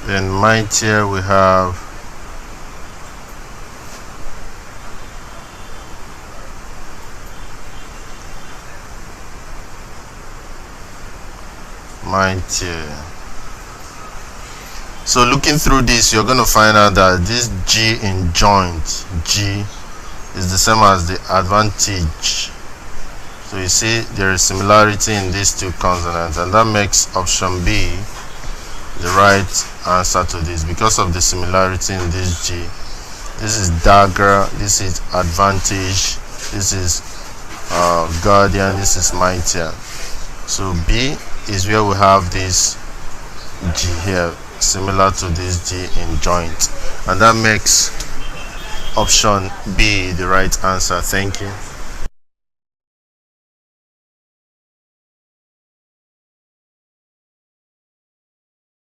Then mightier, we have mightier. So looking through this, you're going to find out that this G in joint, G, is the same as the advantage. So you see there is similarity in these two consonants, and that makes option B the right answer to this because of the similarity in this G. This is dagger, this is advantage, this is guardian, this is mightier. So B is where we have this G here, similar to this G in joint, and that makes option B the right answer. Thank you.